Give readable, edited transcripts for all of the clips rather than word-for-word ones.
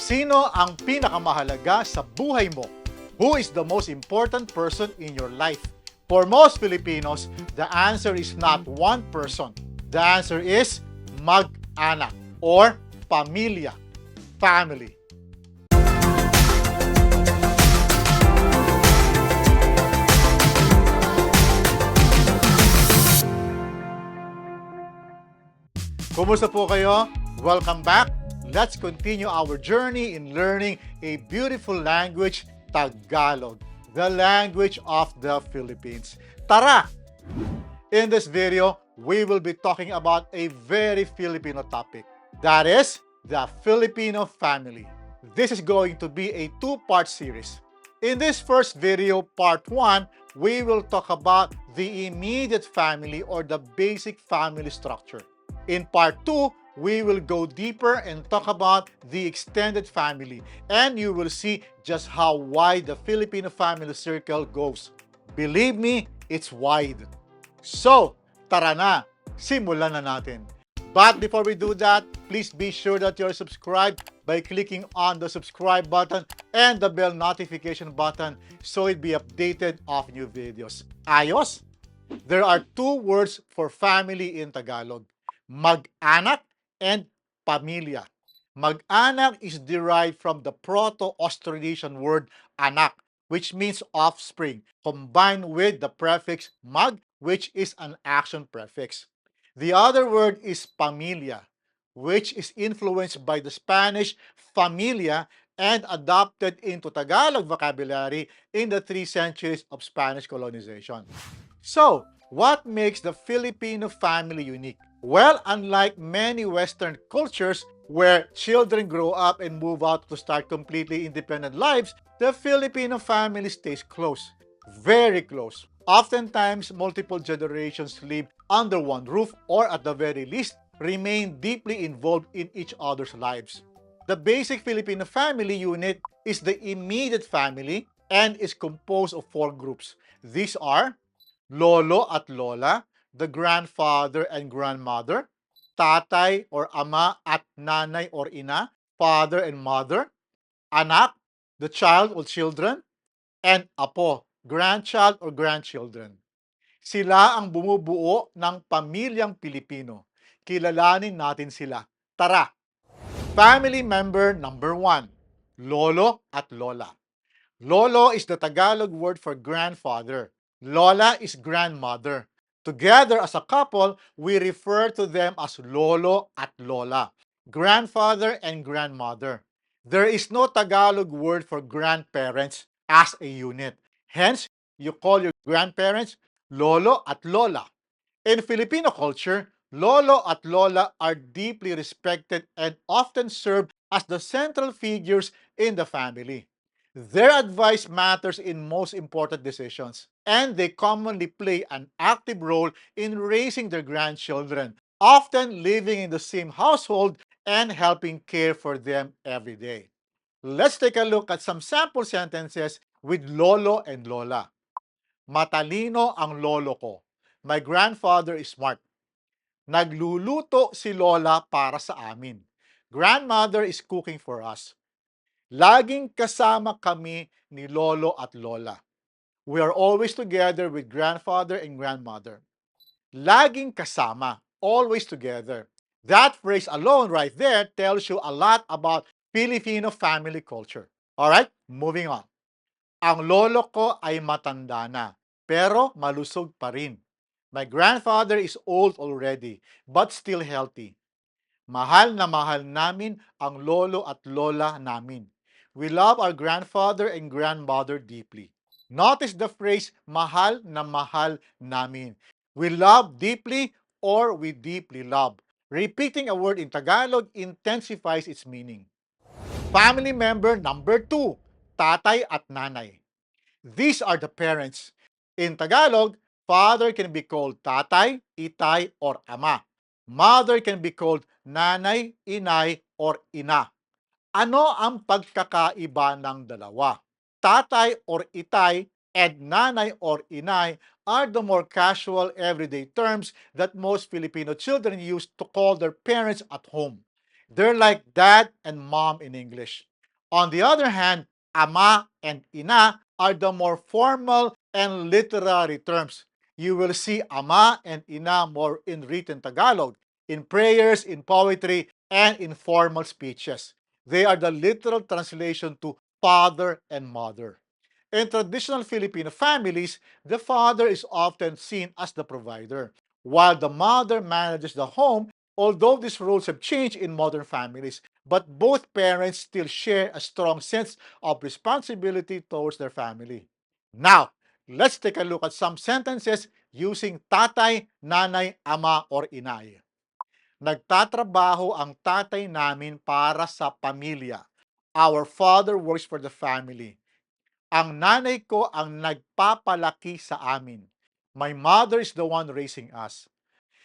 Sino ang pinakamahalaga sa buhay mo? Who is the most important person in your life? For most Filipinos, the answer is not one person. The answer is mag-anak or pamilya, family. Kumusta po kayo? Welcome back. Let's continue our journey in learning a beautiful language, Tagalog, the language of the Philippines. Tara! In this video, we will be talking about a very Filipino topic. That is the Filipino family. This is going to be a two-part series. In this first video, part 1, we will talk about the immediate family or the basic family structure. In part 2, we will go deeper and talk about the extended family, and you will see just how wide the Filipino family circle goes. Believe me, it's wide. So, tara na, simulan na natin. But before we do that, please be sure that you're subscribed by clicking on the subscribe button and the bell notification button so you'll be updated of new videos. Ayos? There are two words for family in Tagalog: mag-anak and pamilya. Mag-anak is derived from the Proto-Austronesian word anak, which means offspring, combined with the prefix mag, which is an action prefix. The other word is pamilya, which is influenced by the Spanish familia and adopted into Tagalog vocabulary in the 3 centuries of Spanish colonization. So, what makes the Filipino family unique? Well, unlike many Western cultures where children grow up and move out to start completely independent lives, the Filipino family stays close, very close. Oftentimes, multiple generations live under one roof or at the very least, remain deeply involved in each other's lives. The basic Filipino family unit is the immediate family and is composed of 4 groups. These are lolo at lola, the grandfather and grandmother, tatay or ama at nanay or ina, father and mother, anak, the child or children, and apo, grandchild or grandchildren. Sila ang bumubuo ng pamilyang Pilipino. Kilalanin natin sila. Tara! Family member number 1, lolo at lola. Lolo is the Tagalog word for grandfather. Lola is grandmother. Together as a couple, we refer to them as lolo at lola, grandfather and grandmother. There is no Tagalog word for grandparents as a unit. Hence, you call your grandparents lolo at lola. In Filipino culture, lolo at lola are deeply respected and often serve as the central figures in the family. Their advice matters in most important decisions, and they commonly play an active role in raising their grandchildren, often living in the same household and helping care for them every day. Let's take a look at some sample sentences with lolo and lola. Matalino ang lolo ko. My grandfather is smart. Nagluluto si lola para sa amin. Grandmother is cooking for us. Laging kasama kami ni lolo at lola. We are always together with grandfather and grandmother. Laging kasama, always together. That phrase alone right there tells you a lot about Filipino family culture. Alright, moving on. Ang lolo ko ay matanda na, pero malusog pa rin. My grandfather is old already, but still healthy. Mahal na mahal namin ang lolo at lola namin. We love our grandfather and grandmother deeply. Notice the phrase, mahal na mahal namin. We love deeply or we deeply love. Repeating a word in Tagalog intensifies its meaning. Family member number 2, tatay at nanay. These are the parents. In Tagalog, father can be called tatay, itay, or ama. Mother can be called nanay, inay, or ina. Ano ang pagkakaiba ng dalawa? Tatay or itay and nanay or inay are the more casual everyday terms that most Filipino children use to call their parents at home. They're like dad and mom in English. On the other hand, ama and ina are the more formal and literary terms. You will see ama and ina more in written Tagalog, in prayers, in poetry, and in formal speeches. They are the literal translation to father and mother. In traditional Filipino families, the father is often seen as the provider, while the mother manages the home, although these roles have changed in modern families. But both parents still share a strong sense of responsibility towards their family. Now, let's take a look at some sentences using tatay, nanay, ama, or inay. Nagtatrabaho ang tatay namin para sa pamilya. Our father works for the family. Ang nanay ko ang nagpapalaki sa amin. My mother is the one raising us.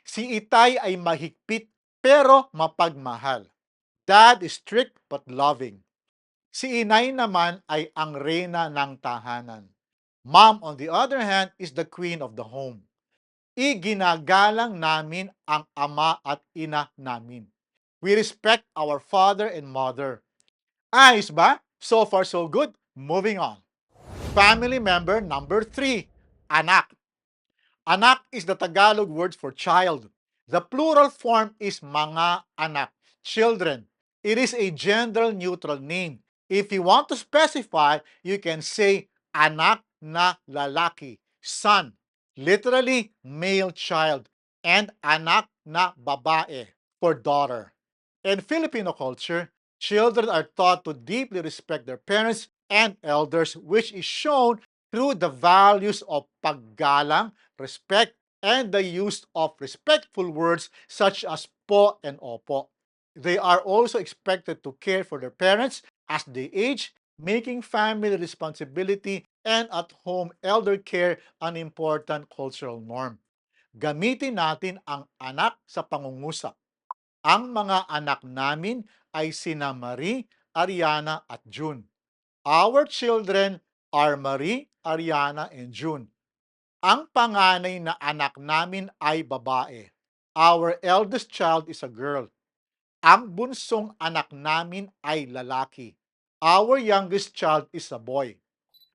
Si Itay ay mahigpit pero mapagmahal. Dad is strict but loving. Si Inay naman ay ang reyna ng tahanan. Mom, on the other hand, is the queen of the home. Iginagalang namin ang ama at ina namin. We respect our father and mother. Ayos ba? So far so good. Moving on. Family member number 3, anak. Anak is the Tagalog word for child. The plural form is mga anak, children. It is a gender-neutral name. If you want to specify, you can say anak na lalaki, son, literally male child, and anak na babae for daughter. In Filipino culture, children are taught to deeply respect their parents and elders, which is shown through the values of paggalang, respect, and the use of respectful words such as po and opo. They are also expected to care for their parents as they age, making family responsibility and at-home elder care an important cultural norm. Gamitin natin ang anak sa pangungusap. Ang mga anak namin ay sina Marie, Ariana at June. Our children are Marie, Ariana, and June. Ang panganay na anak namin ay babae. Our eldest child is a girl. Ang bunsong anak namin ay lalaki. Our youngest child is a boy.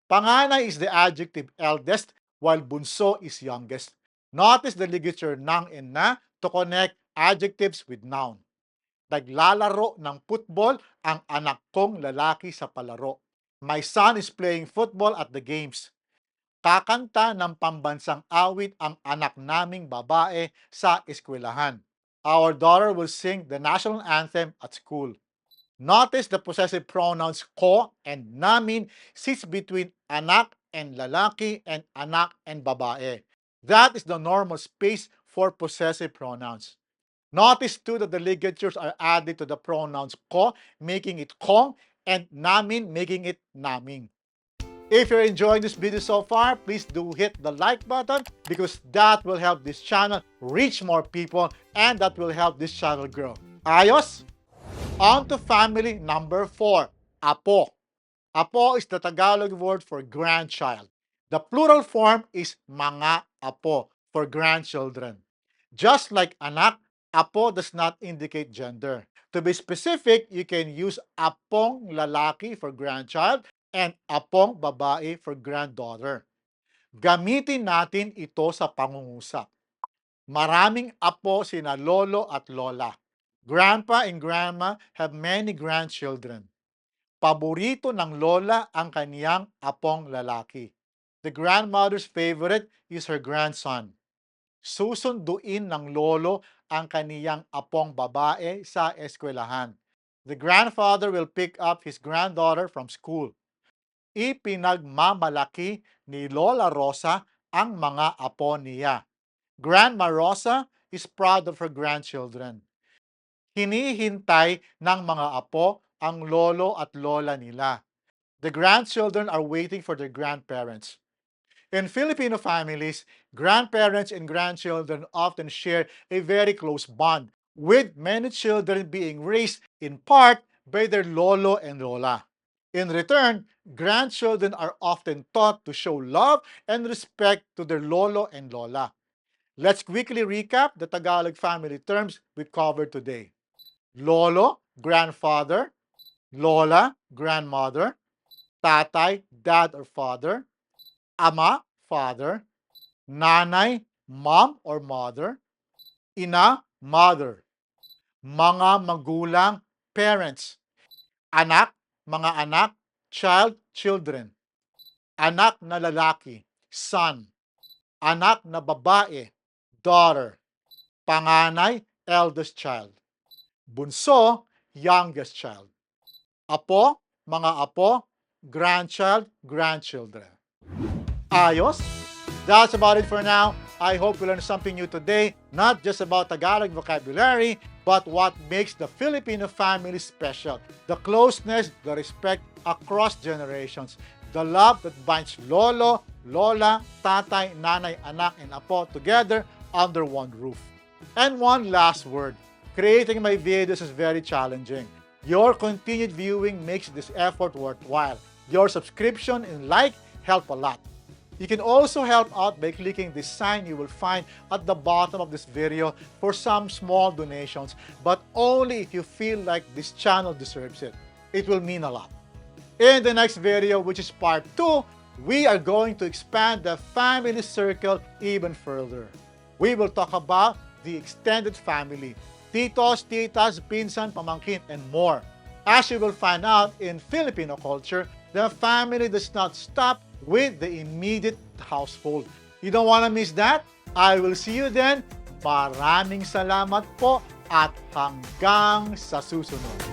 Panganay is the adjective eldest, while bunso is youngest. Notice the ligature ng and na to connect adjectives with noun. Naglalaro ng football ang anak kong lalaki sa palaro. My son is playing football at the games. Kakanta ng pambansang awit ang anak naming babae sa eskwelahan. Our daughter will sing the national anthem at school. Notice the possessive pronouns ko and namin sits between anak and lalaki and anak and babae. That is the normal space for possessive pronouns. Notice too that the ligatures are added to the pronouns ko, making it kong, and namin, making it naming. If you're enjoying this video so far, please do hit the like button because that will help this channel reach more people and that will help this channel grow. Ayos? On to family number 4, apo. Apo is the Tagalog word for grandchild. The plural form is mga apo for grandchildren. Just like anak, apo does not indicate gender. To be specific, you can use apong lalaki for grandchild and apong babae for granddaughter. Gamitin natin ito sa pangungusap. Maraming apo sina lolo at lola. Grandpa and grandma have many grandchildren. Paborito ng lola ang kaniyang apong lalaki. The grandmother's favorite is her grandson. Susunduin ng lolo ang kaniyang apong babae sa eskwelahan. The grandfather will pick up his granddaughter from school. Ipinagmamalaki ni Lola Rosa ang mga apo niya. Grandma Rosa is proud of her grandchildren. Hinihintay ng mga apo ang lolo at lola nila. The grandchildren are waiting for their grandparents. In Filipino families, grandparents and grandchildren often share a very close bond, with many children being raised in part by their lolo and lola. In return, grandchildren are often taught to show love and respect to their lolo and lola. Let's quickly recap the Tagalog family terms we covered today. Lolo, grandfather. lola, grandmother, tatay, dad or father, ama, father, nanay, mom or mother, ina, mother, mga magulang, parents, anak, mga anak, child, children, anak na lalaki, son, anak na babae, daughter, panganay, eldest child, bunso, youngest child, apo, mga apo, grandchild, grandchildren. Ayos? That's about it for now. I hope you learned something new today, not just about Tagalog vocabulary, but what makes the Filipino family special. The closeness, the respect across generations, the love that binds lolo, lola, tatay, nanay, anak, and apo together under one roof. And one last word. Creating my videos is very challenging. Your continued viewing makes this effort worthwhile. Your subscription and like help a lot. You can also help out by clicking the sign you will find at the bottom of this video for some small donations, but only if you feel like this channel deserves it. It will mean a lot. In the next video, which is part 2, we are going to expand the family circle even further. We will talk about the extended family, titos, titas, pinsan, pamangkin, and more. As you will find out, in Filipino culture, the family does not stop with the immediate household. You don't want to miss that? I will see you then. Maraming salamat po at hanggang sa susunod.